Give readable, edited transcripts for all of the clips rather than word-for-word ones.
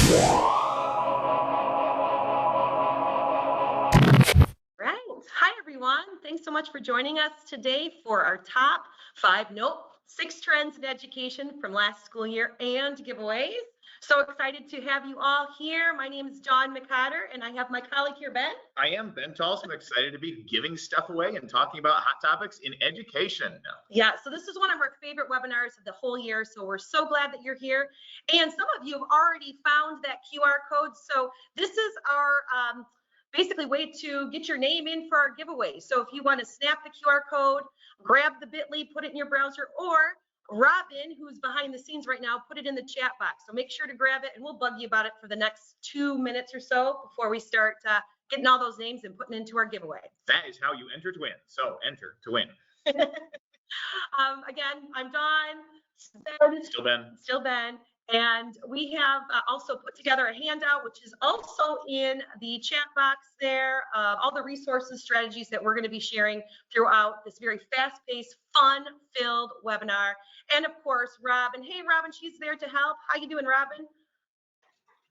Right. Hi, everyone. Thanks so much for joining us today for our top 6 trends in education from last school year and giveaways. So excited to have you all here. My name is Dawn McCotter, and I have my colleague here, Ben. I am Ben Tolson. I'm excited to be giving stuff away and talking about hot topics in education. Yeah, so this is one of our favorite webinars of the whole year, so we're so glad that you're here. And some of you have already found that QR code. So this is our basically way to get your name in for our giveaway. So if you want to snap the QR code, grab the bit.ly, put it in your browser, or Robin, who's behind the scenes right now, put it in the chat box. So make sure to grab it, and we'll bug you about it for the next 2 minutes or so before we start getting all those names and putting into our giveaway. That is how you enter to win. So enter to win. Again, I'm Dawn. Still Ben. And we have also put together a handout, which is also in the chat box there, all the resources, strategies that we're going to be sharing throughout this very fast-paced, fun-filled webinar. And of course, Robin. Hey, Robin, she's there to help. How you doing, Robin?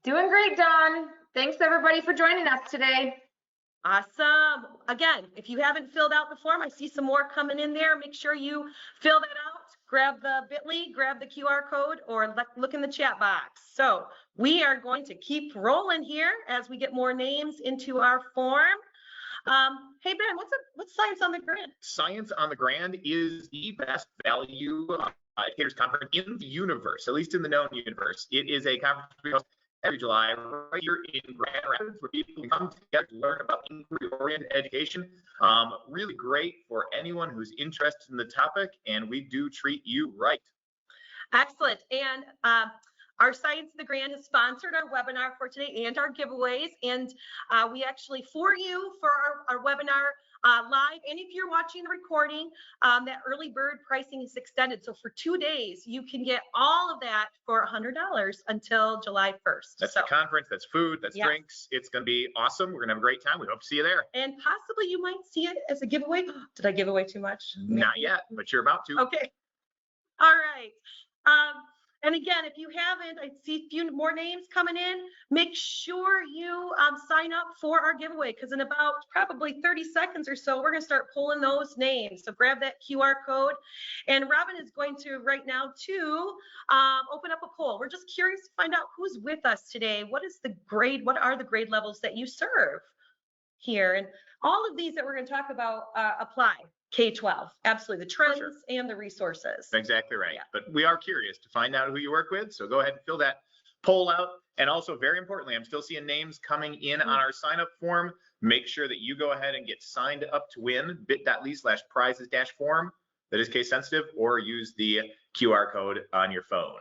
Doing great, Dawn. Thanks, everybody, for joining us today. Awesome. Again, if you haven't filled out the form, I see some more coming in there. Make sure you fill that out. Grab the bit.ly, grab the QR code, or look in the chat box. So we are going to keep rolling here as we get more names into our form. Hey, Ben, what's Science on the Grand? Science on the Grand is the best value educators conference in the universe, at least in the known universe. It is a conference we host every July right here in Grand Rapids, where people can come together to learn about inquiry-oriented education. Really great for anyone who's interested in the topic, and we do treat you right. Excellent. And our Science of the Grand has sponsored our webinar for today and our giveaways. And we actually, for you, for our webinar live, and if you're watching the recording, that early bird pricing is extended. So for 2 days, you can get all of that for $100 until July 1st. That's the conference, that's food, that's drinks. It's going to be awesome. We're going to have a great time. We hope to see you there. And possibly you might see it as a giveaway. Did I give away too much? Maybe. Not yet, but you're about to. Okay. All right. And again, if you haven't, I see a few more names coming in. Make sure you sign up for our giveaway, because in about probably 30 seconds or so, we're going to start pulling those names. So grab that QR code. And Robin is going to right now to open up a poll. We're just curious to find out who's with us today. What is the grade? What are the grade levels that you serve here? And all of these that we're going to talk about apply. K-12, absolutely, the trends and the resources. Exactly right. Yeah. But we are curious to find out who you work with, so go ahead and fill that poll out. And also, very importantly, I'm still seeing names coming in on our sign-up form. Make sure that you go ahead and get signed up to win, bit.ly/prizes-form. That is case sensitive, or use the QR code on your phone.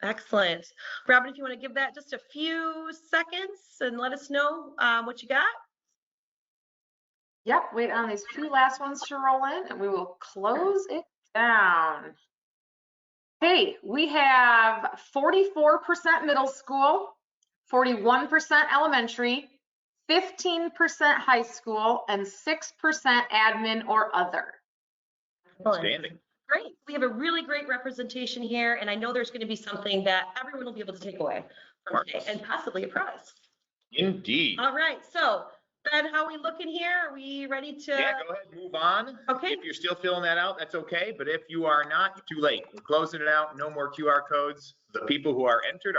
Excellent. Robin, if you want to give that just a few seconds and let us know what you got. Yep, wait on these 2 last ones to roll in, and we will close it down. Okay, we have 44% middle school, 41% elementary, 15% high school, and 6% admin or other. Outstanding. Great. We have a really great representation here, and I know there's going to be something that everyone will be able to take away from today, and possibly a prize. Indeed. All right, so Ben, how are we looking here? Are we ready to? Yeah, go ahead and move on. Okay. If you're still filling that out, that's okay. But if you are not, too late. We're closing it out. No more QR codes. The people who are entered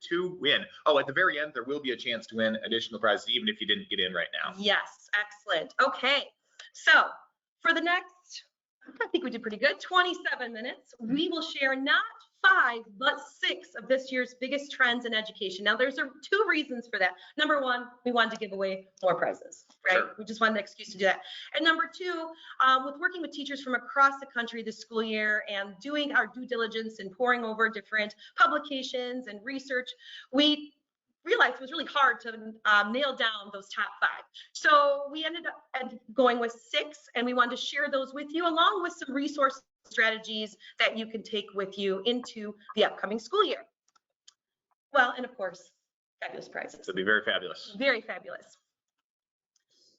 to win. Oh, at the very end, there will be a chance to win additional prizes, even if you didn't get in right now. Yes, excellent. Okay, so for the next, I think we did pretty good, 27 minutes, we will share not 5, but 6 of this year's biggest trends in education. Now, there's 2 reasons for that. Number 1, we wanted to give away more prizes, right? Sure. We just wanted an excuse to do that. And number 2, with working with teachers from across the country this school year and doing our due diligence and poring over different publications and research, we realized it was really hard to nail down those top 5. So we ended up going with 6, and we wanted to share those with you, along with some resource strategies that you can take with you into the upcoming school year. Well, and of course, fabulous prizes. It'll be very fabulous. Very fabulous.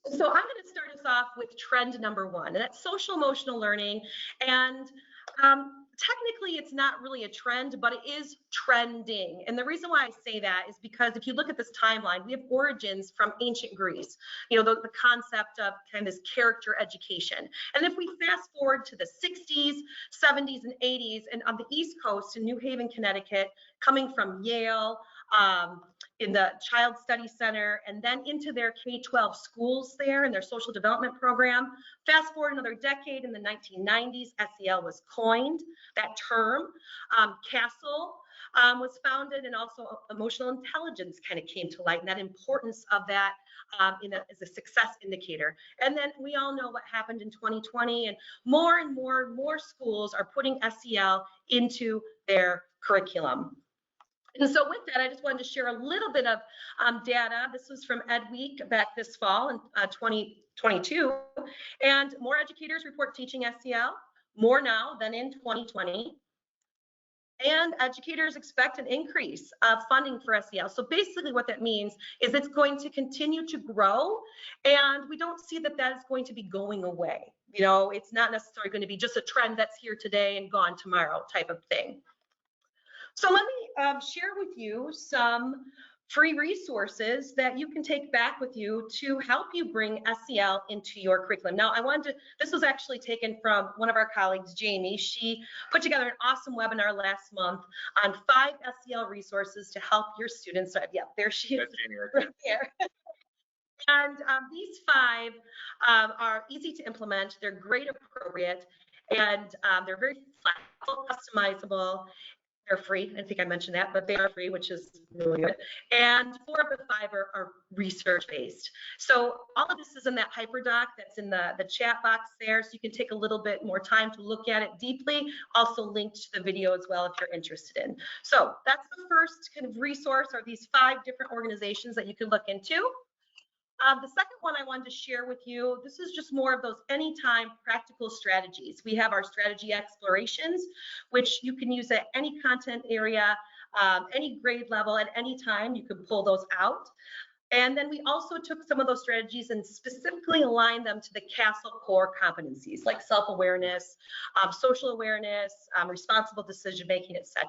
So I'm going to start us off with trend number 1, and that's social emotional learning. And technically it's not really a trend, but it is trending. And the reason why I say that is because if you look at this timeline, we have origins from ancient Greece, the concept of kind of this character education. And if we fast forward to the 60s, 70s, and 80s, and on the East Coast in New Haven, Connecticut, coming from Yale, in the Child Study Center, and then into their K-12 schools there and their social development program. Fast forward another decade, in the 1990s, SEL was coined, that term. CASEL was founded, and also emotional intelligence kind of came to light, and that importance of that as a success indicator. And then we all know what happened in 2020, and more schools are putting SEL into their curriculum. And so with that, I just wanted to share a little bit of data. This was from Ed Week back this fall in 2022. And more educators report teaching SEL, more now than in 2020. And educators expect an increase of funding for SEL. So basically what that means is it's going to continue to grow, and we don't see that that is going to be going away. It's not necessarily going to be just a trend that's here today and gone tomorrow type of thing. So let me share with you some free resources that you can take back with you to help you bring SEL into your curriculum. Now, this was actually taken from one of our colleagues, Jamie. She put together an awesome webinar last month on 5 SEL resources to help your students. Yeah, there she is. That's Jamie right there. And these 5 are easy to implement. They're grade appropriate, and they're very flexible, customizable. They're free. I think I mentioned that, but they are free, which is really good. And 4 of the 5 are research-based. So all of this is in that hyperdoc that's in the chat box there, so you can take a little bit more time to look at it deeply. Also linked to the video as well if you're interested in. So that's the first kind of resource, are these 5 different organizations that you can look into. The second one I wanted to share with you, this is just more of those anytime practical strategies. We have our strategy explorations, which you can use at any content area, any grade level, at any time. You can pull those out. And then we also took some of those strategies and specifically aligned them to the CASEL core competencies, like self-awareness, social awareness, responsible decision-making, etc.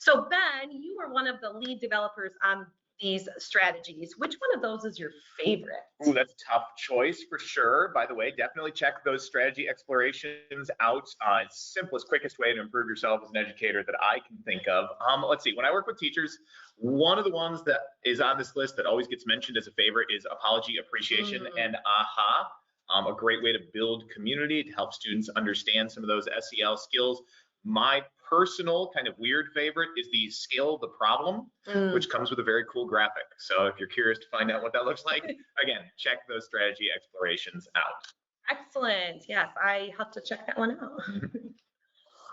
So Ben, you were one of the lead developers on these strategies. Which one of those is your favorite? Ooh, that's a tough choice for sure. By the way, definitely check those strategy explorations out. Simplest, quickest way to improve yourself as an educator that I can think of. Let's see, when I work with teachers, one of the ones that is on this list that always gets mentioned as a favorite is apology, appreciation, and AHA. A great way to build community, to help students understand some of those SEL skills. My personal kind of weird favorite is the scale the problem, which comes with a very cool graphic. So if you're curious to find out what that looks like, again, check those strategy explorations out. Excellent. Yes, I have to check that one out.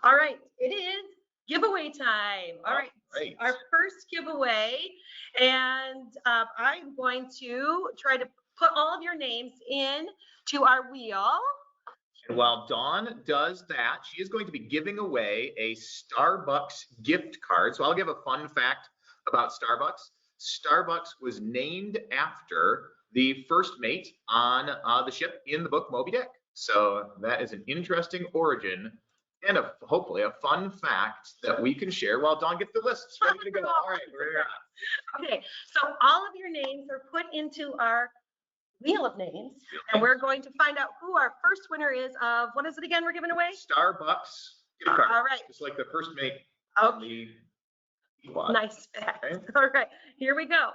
All right, it is giveaway time. All right, our first giveaway, and I'm going to try to put all of your names in to our wheel. And while Dawn does that, she is going to be giving away a Starbucks gift card. So I'll give a fun fact about Starbucks. Starbucks was named after the first mate on the ship in the book Moby Dick. So that is an interesting origin and hopefully a fun fact that we can share while Dawn gets the lists ready to go. All right, we're on. Okay, so all of your names are put into our wheel of names, and we're going to find out who our first winner is of, what is it again we're giving away? Starbucks gift card. All right. Just like the first mate. Okay. Nice fact. Okay. All right, here we go.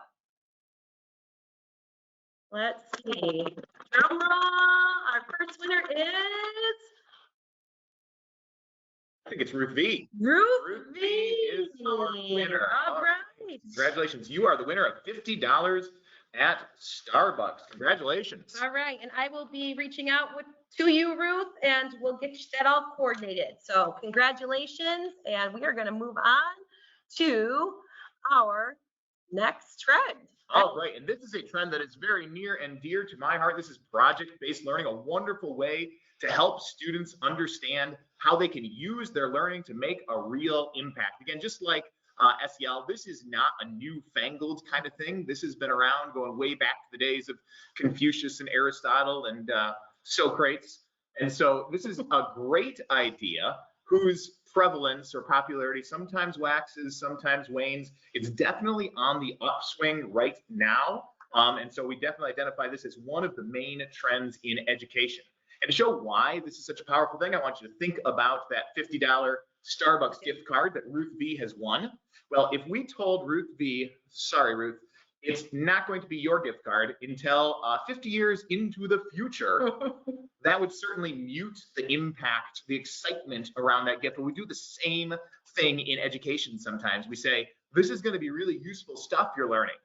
Let's see. Drum roll. Our first winner is? I think it's Ruth V. Ruth V is our winner. All right. Congratulations. You are the winner of $50 at Starbucks. Congratulations. All right, and I will be reaching out to you, Ruth, and we'll get that all coordinated. So congratulations, and we are going to move on to our next trend. All right, and this is a trend that is very near and dear to my heart. This is project-based learning, a wonderful way to help students understand how they can use their learning to make a real impact. Again, just like SEL, this is not a newfangled kind of thing. This has been around going way back to the days of Confucius and Aristotle and Socrates. And so this is a great idea whose prevalence or popularity sometimes waxes, sometimes wanes. It's definitely on the upswing right now. And so we definitely identify this as one of the main trends in education. And to show why this is such a powerful thing, I want you to think about that $50 Starbucks gift card that Ruth V has won. Well, if we told Ruth V, sorry, Ruth, it's not going to be your gift card until 50 years into the future, that would certainly mute the impact, the excitement around that gift. But we do the same thing in education sometimes. We say, this is going to be really useful stuff you're learning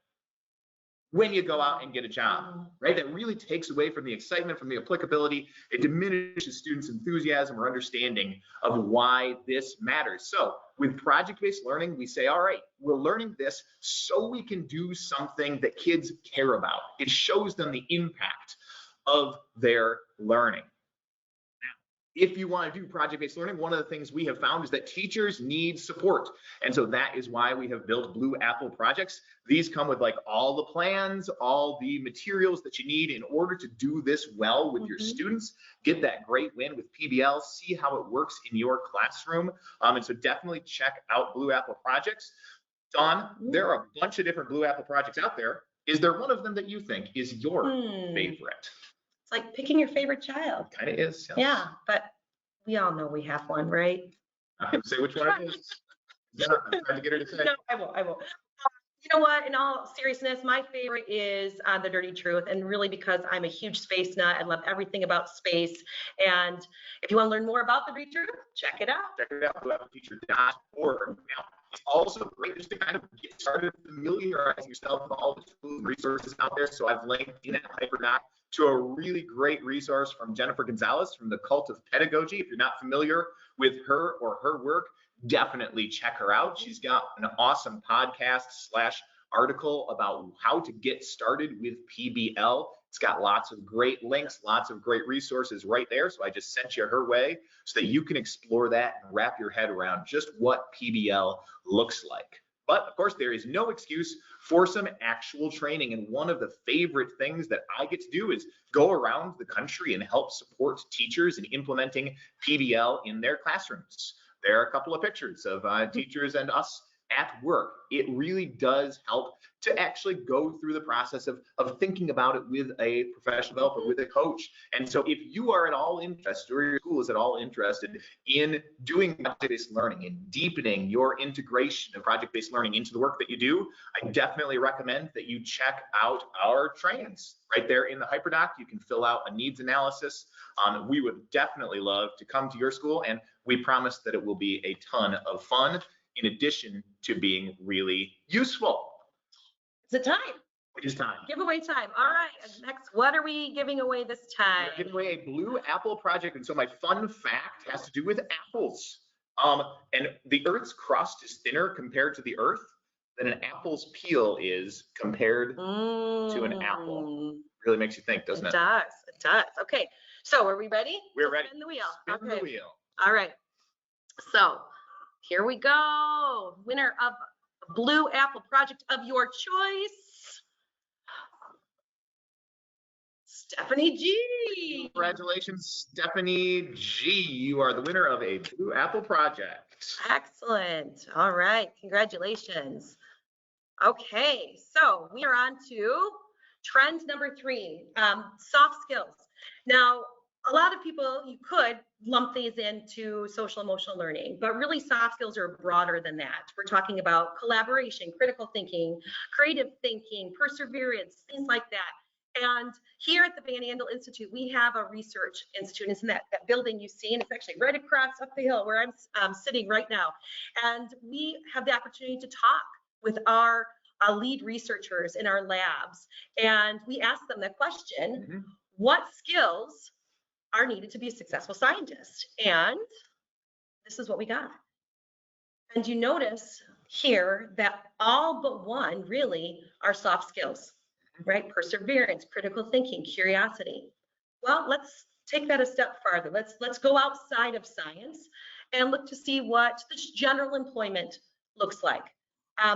when you go out and get a job, right? That really takes away from the excitement, from the applicability. It diminishes students' enthusiasm or understanding of why this matters. So with project-based learning, we say, all right, we're learning this so we can do something that kids care about. It shows them the impact of their learning. If you want to do project-based learning, one of the things we have found is that teachers need support. And so that is why we have built Blue Apple projects. These come with like all the plans, all the materials that you need in order to do this well with your students, get that great win with PBL, see how it works in your classroom. And so definitely check out Blue Apple projects. Dawn, there are a bunch of different Blue Apple projects out there. Is there one of them that you think is your favorite? It's like picking your favorite child. Kind of is. Yes. Yeah, but we all know we have one, right? I'm going to say which one it is. Yeah, I'm trying to get her to say. No, I will. You know what? In all seriousness, my favorite is The Dirty Truth, and really because I'm a huge space nut. I love everything about space. And if you want to learn more about The Dirty Truth, check it out. Check it out, BlueAppleTeacher.org. Now, it's also great just to kind of get started familiarizing yourself with all the tools and resources out there. So I've linked in that HyperDoc to a really great resource from Jennifer Gonzalez from the Cult of Pedagogy. If you're not familiar with her or her work, definitely check her out. She's got an awesome podcast / article about how to get started with PBL. It's got lots of great links, lots of great resources right there. So I just sent you her way so that you can explore that and wrap your head around just what PBL looks like. But of course, there is no excuse for some actual training. And one of the favorite things that I get to do is go around the country and help support teachers in implementing PBL in their classrooms. There are a couple of pictures of teachers and us at work. It really does help to actually go through the process of thinking about it with a professional developer, with a coach. And so if you are at all interested, or your school is at all interested in doing project-based learning and deepening your integration of project-based learning into the work that you do, I definitely recommend that you check out our trainings. Right there in the HyperDoc, you can fill out a needs analysis. We would definitely love to come to your school, and we promise that it will be a ton of fun, in addition to being really useful. Is it time? It is time. Giveaway time. All right. Next, what are we giving away this time? We're giving away a Blue Apple project. And so my fun fact has to do with apples. And the Earth's crust is thinner compared to the Earth than an apple's peel is compared to an apple. Really makes you think, doesn't it? It does. It does. Okay. So are we ready? We're ready. Spin the wheel. Spin the wheel. All right. So here we go. Winner of Blue Apple project of your choice, Stephanie G. Congratulations, Stephanie G. You are the winner of a Blue Apple project. Excellent. All right. Congratulations. Okay. So we are on to trend number 3, soft skills. Now, a lot of people, you could lump these into social emotional learning, but really soft skills are broader than that. We're talking about collaboration, critical thinking, creative thinking, perseverance, things like that. And here at the Van Andel Institute, we have a research institute. It's in that building you see, and it's actually right across up the hill where I'm sitting right now. And we have the opportunity to talk with our lead researchers in our labs. And we ask them the question, what skills are needed to be a successful scientist? And this is what we got. And you notice here that all but one really are soft skills, right? Perseverance, critical thinking, curiosity. Well, let's take that a step farther. Let's go outside of science and look to see what this general employment looks like.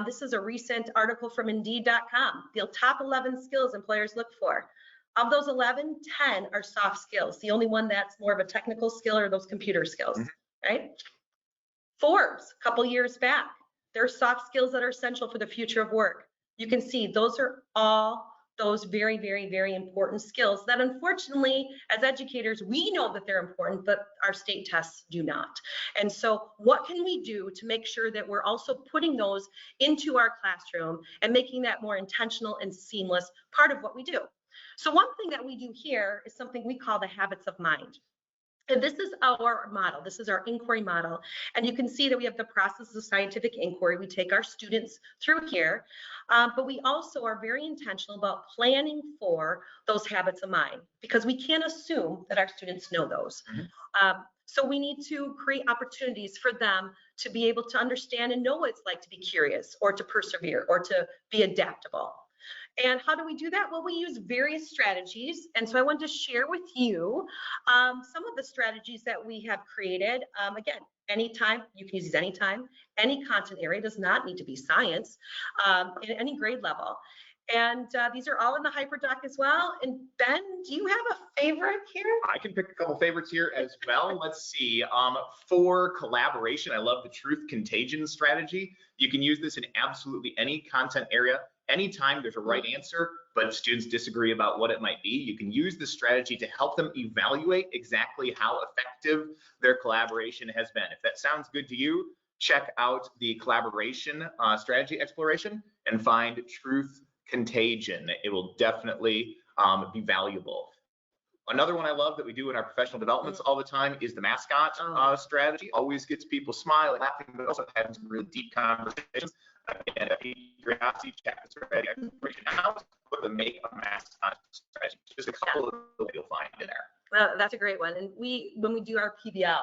This is a recent article from Indeed.com, the top 11 skills employers look for. Of those 11, 10 are soft skills. The only one that's more of a technical skill are those computer skills, right? Forbes, a couple years back, there are soft skills that are essential for the future of work. You can see those are all those very, very, very important skills that unfortunately, as educators, we know that they're important, but our state tests do not. And so what can we do to make sure that we're also putting those into our classroom and making that more intentional and seamless part of what we do? So one thing that we do here is something we call the habits of mind. And this is our model. This is our inquiry model. And you can see that we have the process of scientific inquiry. We take our students through here, but we also are very intentional about planning for those habits of mind because we can't assume that our students know those. So we need to create opportunities for them to be able to understand and know what it's like to be curious or to persevere or to be adaptable. And how do we do that? Well, we use various strategies. And so I want to share with you some of the strategies that we have created. Again, anytime, you can use these anytime. Any content area does not need to be science in any grade level. And these are all in the HyperDoc as well. And Ben, do you have a favorite here? I can pick a couple favorites here as well. Let's see. For collaboration, I love the truth contagion strategy. You can use this in absolutely any content area. Anytime there's a right answer, but students disagree about what it might be, you can use this strategy to help them evaluate exactly how effective their collaboration has been. If that sounds good to you, check out the collaboration strategy exploration and find truth contagion. It will definitely be valuable. Another one I love that we do in our professional developments all the time is the mascot strategy. Always gets people smiling, laughing, but also having some really deep conversations. Again, curiosity, check the strategy exploration out, but the make a mascot strategy. Just a couple of those you'll find in there. That's a great one. And when we do our PBL,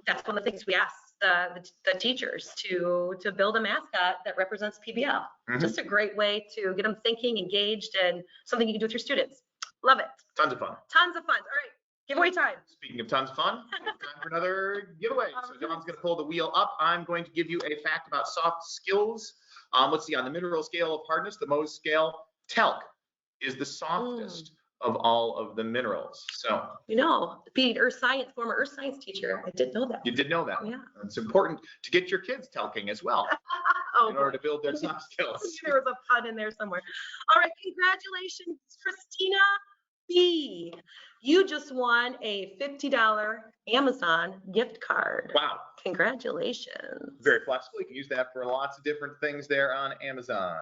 that's one of the things we ask the teachers to build a mascot that represents PBL. Just a great way to get them thinking, engaged, and something you can do with your students. Love it. Tons of fun. Tons of fun. All right, giveaway time. Speaking of tons of fun, it's time for another giveaway. So John's going to pull the wheel up. I'm going to give you a fact about soft skills. Let's see, on the mineral scale of hardness, the Mohs scale, talc is the softest of all of the minerals. So, being former earth science teacher, I did know that. You did know that. Yeah. It's important to get your kids talking as well in order to build their soft skills. There was a pun in there somewhere. All right, congratulations, Christina B. You just won a $50 Amazon gift card. Wow. Congratulations. Very flexible. You can use that for lots of different things there on Amazon.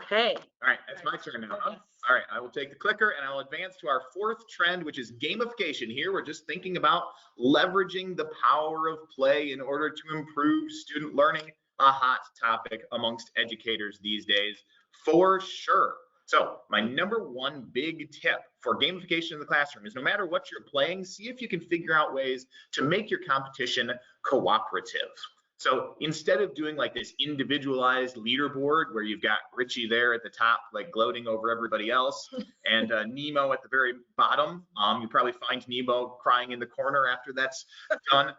Okay. All right, it's my turn now. Yes. All right, I will take the clicker and I'll advance to our fourth trend, which is gamification. Here, we're just thinking about leveraging the power of play in order to improve student learning, a hot topic amongst educators these days, for sure. So my number one big tip for gamification in the classroom is no matter what you're playing, see if you can figure out ways to make your competition cooperative. So instead of doing like this individualized leaderboard where you've got Richie there at the top, like gloating over everybody else, and Nemo at the very bottom, you probably find Nemo crying in the corner after that's done.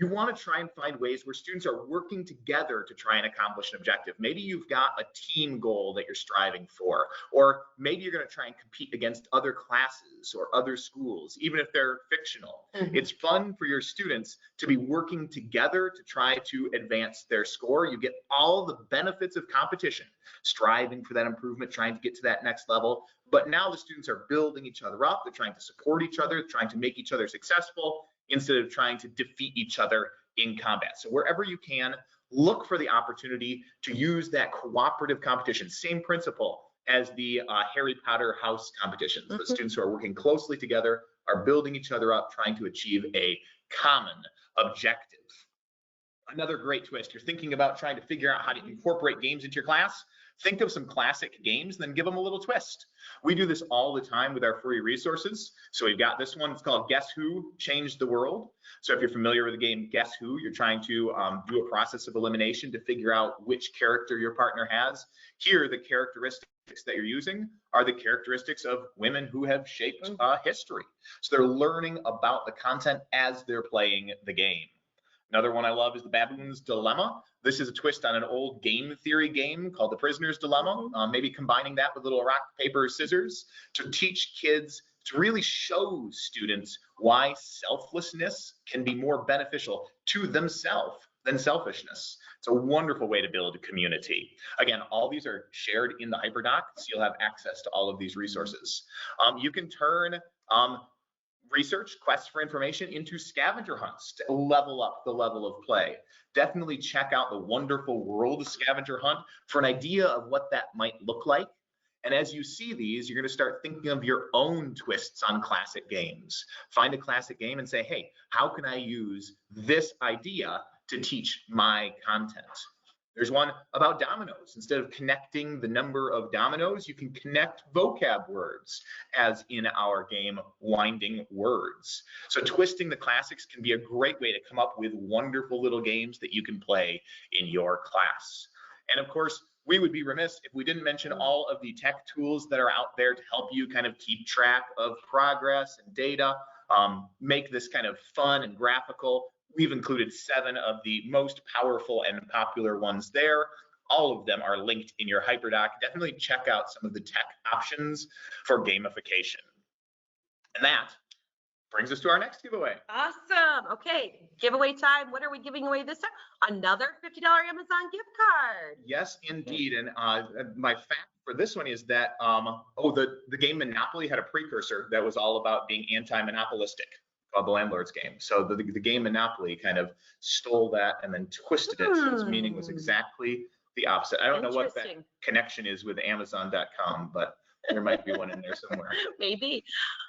You want to try and find ways where students are working together to try and accomplish an objective. Maybe you've got a team goal that you're striving for, or maybe you're going to try and compete against other classes or other schools, even if they're fictional. It's fun for your students to be working together to try to advance their score. You get all the benefits of competition, striving for that improvement, trying to get to that next level. But now the students are building each other up. They're trying to support each other, trying to make each other successful, instead of trying to defeat each other in combat. So wherever you can, look for the opportunity to use that cooperative competition. Same principle as the Harry Potter house competitions. The students who are working closely together are building each other up, trying to achieve a common objective. Another great twist, you're thinking about trying to figure out how to incorporate games into your class. Think of some classic games, then give them a little twist. We do this all the time with our free resources. So we've got this one, it's called Guess Who Changed the World. So if you're familiar with the game Guess Who, you're trying to do a process of elimination to figure out which character your partner has. Here, the characteristics that you're using are the characteristics of women who have shaped history. So they're learning about the content as they're playing the game. Another one I love is the Baboon's Dilemma. This is a twist on an old game theory game called the Prisoner's Dilemma. Maybe combining that with a little rock, paper, scissors to teach kids to really show students why selflessness can be more beneficial to themselves than selfishness. It's a wonderful way to build a community. Again, all these are shared in the HyperDoc, so you'll have access to all of these resources. You can turn research, quests for information into scavenger hunts to level up the level of play. Definitely check out the wonderful world scavenger hunt for an idea of what that might look like. And as you see these, you're going to start thinking of your own twists on classic games. Find a classic game and say, hey, how can I use this idea to teach my content? There's one about dominoes. Instead of connecting the number of dominoes, you can connect vocab words, as in our game, Winding Words. So twisting the classics can be a great way to come up with wonderful little games that you can play in your class. And of course, we would be remiss if we didn't mention all of the tech tools that are out there to help you kind of keep track of progress and data, make this kind of fun and graphical. We've included 7 of the most powerful and popular ones there. All of them are linked in your HyperDoc. Definitely check out some of the tech options for gamification. And that brings us to our next giveaway. Awesome. Okay, giveaway time. What are we giving away this time? Another $50 Amazon gift card. Yes, indeed. And my fact for this one is that the game Monopoly had a precursor that was all about being anti-monopolistic, called the Landlord's Game. So the game Monopoly kind of stole that and then twisted it, so its meaning was exactly the opposite. I don't know what that connection is with Amazon.com, but there might be one in there somewhere. Maybe.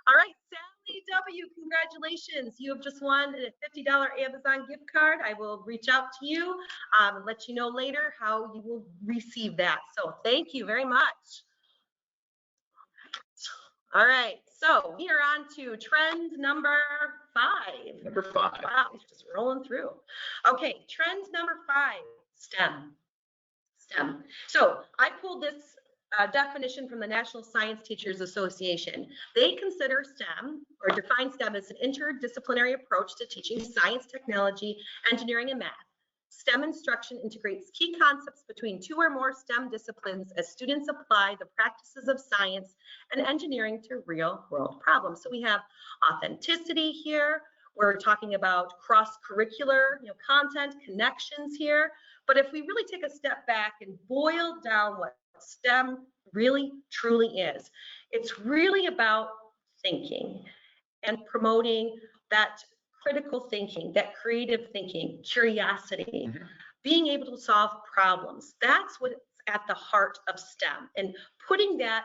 All right, Sally W., congratulations. You have just won a $50 Amazon gift card. I will reach out to you and let you know later how you will receive that. So thank you very much. All right, so we are on to trend number 5. Number 5. Wow, it's just rolling through. Okay, trend number 5, STEM. STEM. So I pulled this definition from the National Science Teachers Association. They consider STEM, or define STEM, as an interdisciplinary approach to teaching science, technology, engineering, and math. STEM instruction integrates key concepts between 2 or more STEM disciplines as students apply the practices of science and engineering to real-world problems. So we have authenticity here. We're talking about cross-curricular, content, connections here. But if we really take a step back and boil down what STEM really, truly is, it's really about thinking and promoting that critical thinking, that creative thinking, curiosity, being able to solve problems. That's what's at the heart of STEM, and putting that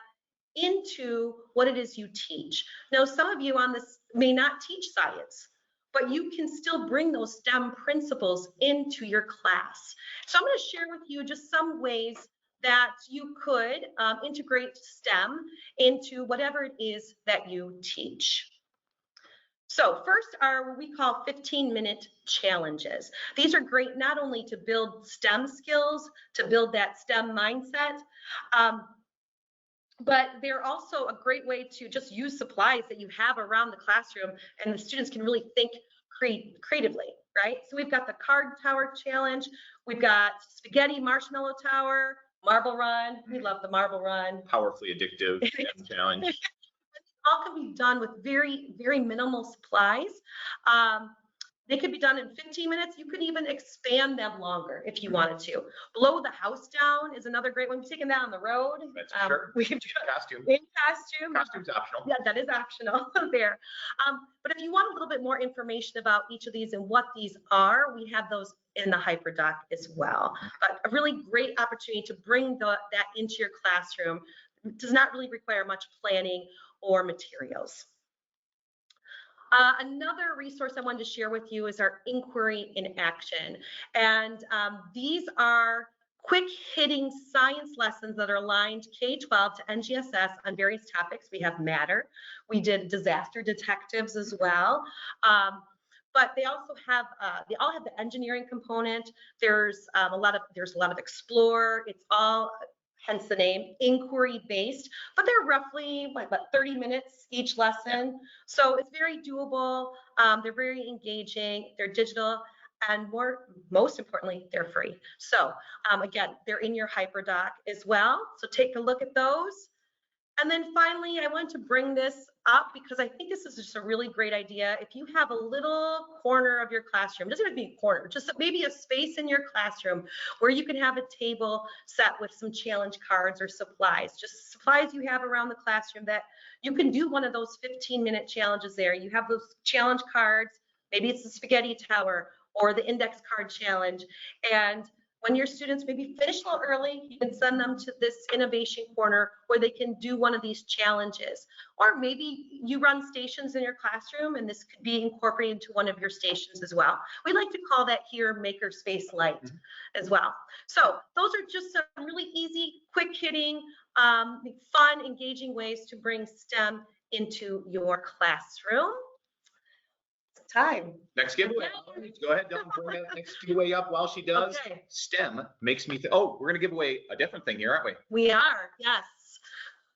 into what it is you teach. Now, some of you on this may not teach science, but you can still bring those STEM principles into your class. So I'm going to share with you just some ways that you could integrate STEM into whatever it is that you teach. So first are what we call 15-minute challenges. These are great not only to build STEM skills, to build that STEM mindset, but they're also a great way to just use supplies that you have around the classroom, and the students can really think creatively, right? So we've got the card tower challenge, we've got spaghetti marshmallow tower, marble run. We love the marble run. Powerfully addictive challenge. All can be done with very, very minimal supplies. They could be done in 15 minutes. You could even expand them longer if you wanted to. Blow the house down is another great one. We've taken that on the road. That's sure. We've costume. In costume. Costume's optional. Yeah, that is optional there. But if you want a little bit more information about each of these and what these are, we have those in the HyperDoc as well. But a really great opportunity to bring that into your classroom. It does not really require much planning or materials. Another resource I wanted to share with you is our Inquiry in Action. And these are quick hitting science lessons that are aligned K-12 to NGSS on various topics. We have matter. We did disaster detectives as well. But they also have, they all have the engineering component. There's a lot of explore. It's all, hence the name, inquiry-based, but they're roughly about 30 minutes each lesson. So it's very doable. They're very engaging. They're digital, and most importantly, they're free. So again, they're in your HyperDoc as well. So take a look at those. And then finally, I want to bring this up because I think this is just a really great idea. If you have a little corner of your classroom, it doesn't have to be a corner, just maybe a space in your classroom where you can have a table set with some challenge cards or supplies, just supplies you have around the classroom that you can do one of those 15-minute challenges there. You have those challenge cards, maybe it's the spaghetti tower or the index card challenge. And when your students maybe finish a little early, you can send them to this innovation corner where they can do one of these challenges. Or maybe you run stations in your classroom and this could be incorporated into one of your stations as well. We like to call that here Makerspace Light as well. So those are just some really easy, quick hitting, fun, engaging ways to bring STEM into your classroom. Time. Next giveaway. Go ahead, Dylan, bring that next giveaway up while she does. Okay. STEM makes me think, oh, we're going to give away a different thing here, aren't we? We are, yes.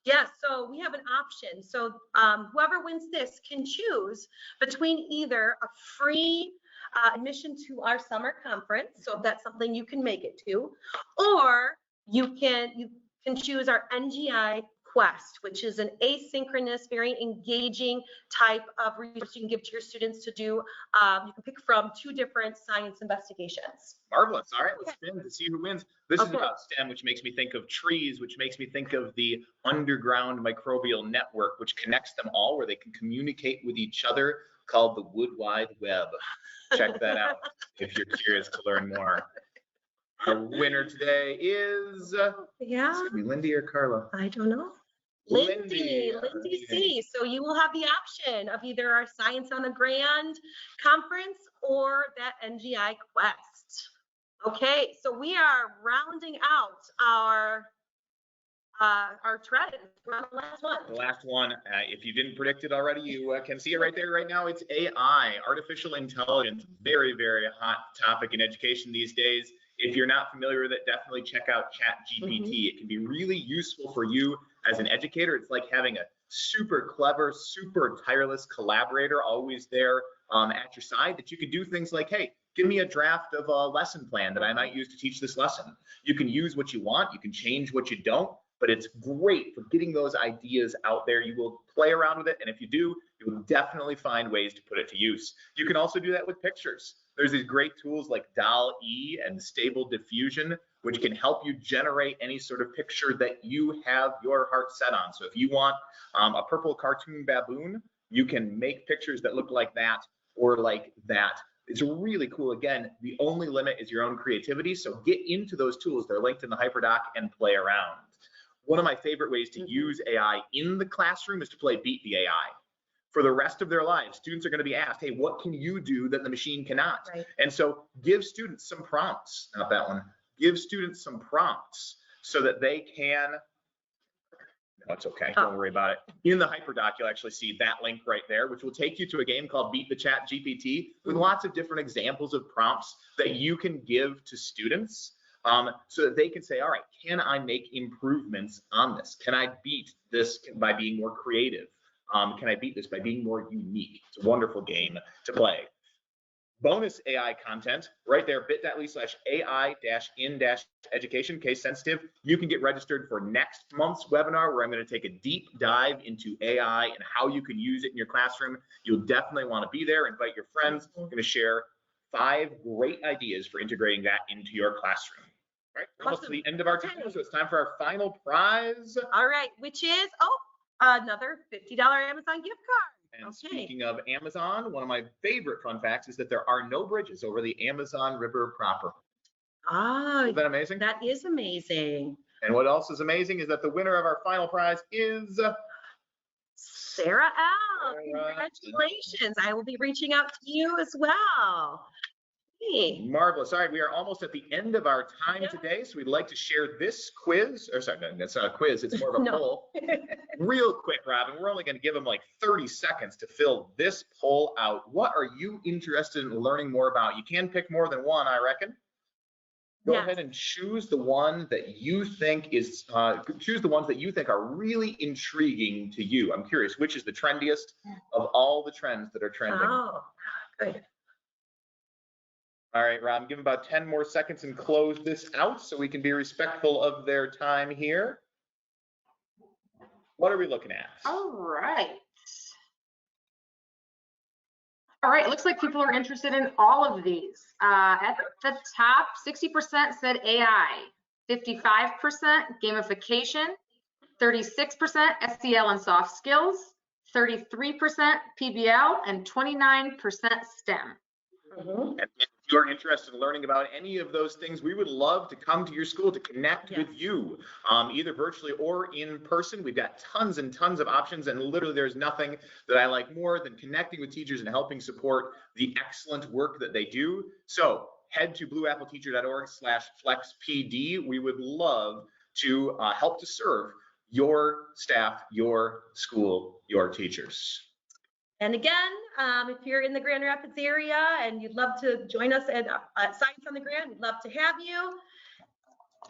Yes, so we have an option. So whoever wins this can choose between either a free admission to our summer conference, so if that's something you can make it to, or you can choose our NGI Quest, which is an asynchronous, very engaging type of resource you can give to your students to do. You can pick from 2 different science investigations. Marvelous. All right, let's spin to see who wins. This is about STEM, which makes me think of trees, which makes me think of the underground microbial network, which connects them all, where they can communicate with each other, called the Wood Wide Web. Check that out if you're curious to learn more. Our winner today is, it's gonna be Lindy or Carla? I don't know. Lindy C. So you will have the option of either our Science on the Grand conference or that NGI Quest. Okay, so we are rounding out our trend. We're on the last one. The last one, if you didn't predict it already, you can see it right there right now. It's AI, artificial intelligence, very, very hot topic in education these days. If you're not familiar with it, definitely check out ChatGPT. It can be really useful for you as an educator. It's like having a super clever, super tireless collaborator always there at your side, that you can do things like, hey, give me a draft of a lesson plan that I might use to teach this lesson. You can use what you want, you can change what you don't, but it's great for getting those ideas out there. You will play around with it, and if you do, you will definitely find ways to put it to use. You can also do that with pictures. There's these great tools like DALL-E and Stable Diffusion, which can help you generate any sort of picture that you have your heart set on. So if you want a purple cartoon baboon, you can make pictures that look like that or like that. It's really cool. Again, the only limit is your own creativity. So get into those tools. They're linked in the hyperdoc and play around. One of my favorite ways to use AI in the classroom is to play Beat the AI. For the rest of their lives, students are going to be asked, hey, what can you do that the machine cannot? Right. And so give students some prompts, not that one, give students some prompts so that they can, no, it's okay, don't worry about it. In the hyperdoc, you'll actually see that link right there, which will take you to a game called Beat the Chat GPT with lots of different examples of prompts that you can give to students so that they can say, all right, can I make improvements on this? Can I beat this by being more creative? Can I beat this by being more unique? It's a wonderful game to play. Bonus AI content right there, bit.ly/AI-in-education, case sensitive. You can get registered for next month's webinar where I'm going to take a deep dive into AI and how you can use it in your classroom. You'll definitely want to be there. Invite your friends. I'm going to share 5 great ideas for integrating that into your classroom. All right, almost to the end of our time, so it's time for our final prize. All right, which is, another $50 Amazon gift card. And speaking of Amazon, one of my favorite fun facts is that there are no bridges over the Amazon River proper. Isn't that amazing? That is amazing. And what else is amazing is that the winner of our final prize is Sarah L. Congratulations. I will be reaching out to you as well. Hey. Marvelous. All right, we are almost at the end of our time today, so we'd like to share this quiz. Or sorry, no, that's not a quiz, it's more of a poll. Real quick, Robin, we're only going to give them like 30 seconds to fill this poll out. What are you interested in learning more about? You can pick more than one, I reckon. Go ahead and choose the one that you think is, choose the ones that you think are really intriguing to you. I'm curious, which is the trendiest of all the trends that are trending? Oh, good. All right, Rob, give them about 10 more seconds and close this out so we can be respectful of their time here. What are we looking at? All right. All right, it looks like people are interested in all of these. At the top, 60% said AI, 55% gamification, 36% SEL and soft skills, 33% PBL, and 29% STEM. And if you're interested in learning about any of those things, we would love to come to your school to connect with you, either virtually or in person. We've got tons and tons of options, and literally there's nothing that I like more than connecting with teachers and helping support the excellent work that they do. So head to blueappleteacher.org/flexpd. We would love to help to serve your staff, your school, your teachers. And again, if you're in the Grand Rapids area and you'd love to join us at Science on the Grand, we'd love to have you.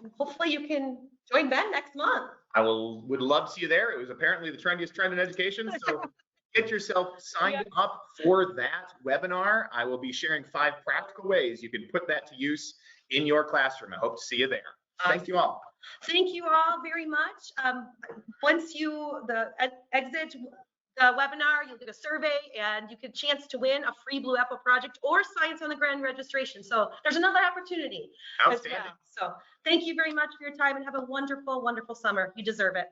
And hopefully you can join Ben next month. I would love to see you there. It was apparently the trendiest trend in education. So get yourself signed up for that webinar. I will be sharing 5 practical ways you can put that to use in your classroom. I hope to see you there. Thank you all. Thank you all very much. Once you exit the webinar, you'll get a survey and you get a chance to win a free Blue Apple project or Science on the Grand registration. So there's another opportunity. Outstanding. So thank you very much for your time and have a wonderful, wonderful summer. You deserve it.